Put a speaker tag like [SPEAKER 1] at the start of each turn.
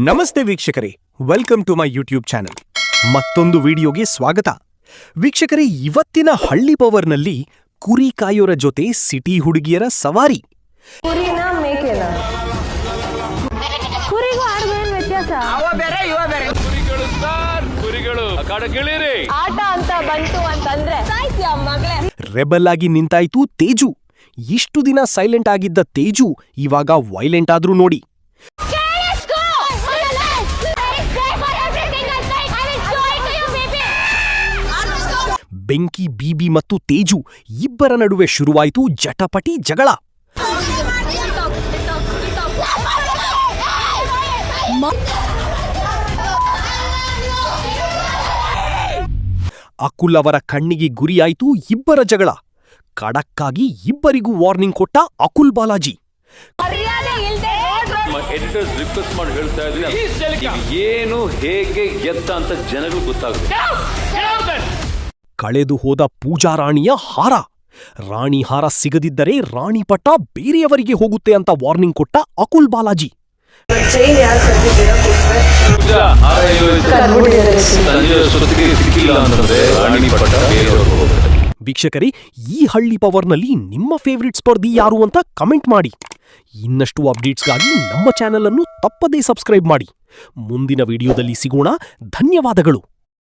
[SPEAKER 1] ನಮಸ್ತೆ ವೀಕ್ಷಕರೇ, welcome to my YouTube channel. ಮತ್ತೊಂದು ವಿಡಿಯೋಗೆ ಸ್ವಾಗತ. ವೀಕ್ಷಕರೇ, ಇವತ್ತಿನ ಹಳ್ಳಿ ಪವರ್ನಲ್ಲಿ ಕುರಿ ಕಾಯೋರ ಜೊತೆ ಸಿಟಿ ಹುಡುಗಿಯರ ಸವಾರಿ.
[SPEAKER 2] ಕುರಿನ ಮೇಕೆನ ಕುರಿಗೂ ಆಡುಗೇನು ವ್ಯತ್ಯಾಸ? ಆಟ ಅಂತ ಬಂತು ಅಂತಂದ್ರೆ ಸಾಯ್ತ್ಯಾ ಮಗಳೇ.
[SPEAKER 1] ರೆಬಲ್ ಆಗಿ ನಿಂತಾಯ್ತು ತೇಜು. ಇಷ್ಟು ದಿನ ಸೈಲೆಂಟ್ ಆಗಿದ್ದ ತೇಜು ಇವಾಗ ವೈಲೆಂಟ್ ಆದ್ರೂ ನೋಡಿ. ಬೆಂಕಿ ಬೀಬಿ ಮತ್ತು ತೇಜು ಇಬ್ಬರ ನಡುವೆ ಶುರುವಾಯಿತು ಜಟಪಟಿ ಜಗಳ. ಅಕುಲ್ ಅವರ ಕಣ್ಣಿಗೆ ಗುರಿಯಾಯಿತು ಇಬ್ಬರ ಜಗಳ. ಖಡಕ್ಕಾಗಿ ಇಬ್ಬರಿಗೂ ವಾರ್ನಿಂಗ್ ಕೊಟ್ಟ ಅಕುಲ್ ಬಾಲಾಜಿ.
[SPEAKER 3] ಎಡಿಟರ್ಸ್ ರಿಕ್ವೆಸ್ಟ್ ಮಾಡಿ ಹೇಳ್ತಾ ಇದ್ವಿ, ಏನು ಹೇಗೆ ಎತ್ತ ಅಂತ ಜನಗಳು ಗೊತ್ತಾಗುತ್ತೆ.
[SPEAKER 1] ಕಳೆದು ಹೋದ ಪೂಜಾ ರಾಣಿಯ ಹಾರ. ರಾಣಿ ಹಾರ ಸಿಗದಿದ್ದರೆ ರಾಣಿ ಪಟ್ಟ ಬೇರೆಯವರಿಗೆ ಹೋಗುತ್ತೆ ಅಂತ ವಾರ್ನಿಂಗ್ ಕೊಟ್ಟ ಅಕುಲ್ ಬಾಲಾಜಿ. ವೀಕ್ಷಕರೇ, ಈ ಹಳ್ಳಿ ಪವರ್ನಲ್ಲಿ ನಿಮ್ಮ ಫೇವರಿಟ್ ಸ್ಪರ್ಧಿ ಯಾರು ಅಂತ ಕಮೆಂಟ್ ಮಾಡಿ. ಇನ್ನಷ್ಟು ಅಪ್ಡೇಟ್ಸ್ಗಾಗಿ ನಮ್ಮ ಚಾನೆಲ್ ಅನ್ನು ತಪ್ಪದೇ ಸಬ್ಸ್ಕ್ರೈಬ್ ಮಾಡಿ. ಮುಂದಿನ ವಿಡಿಯೋದಲ್ಲಿ ಸಿಗೋಣ. ಧನ್ಯವಾದಗಳು.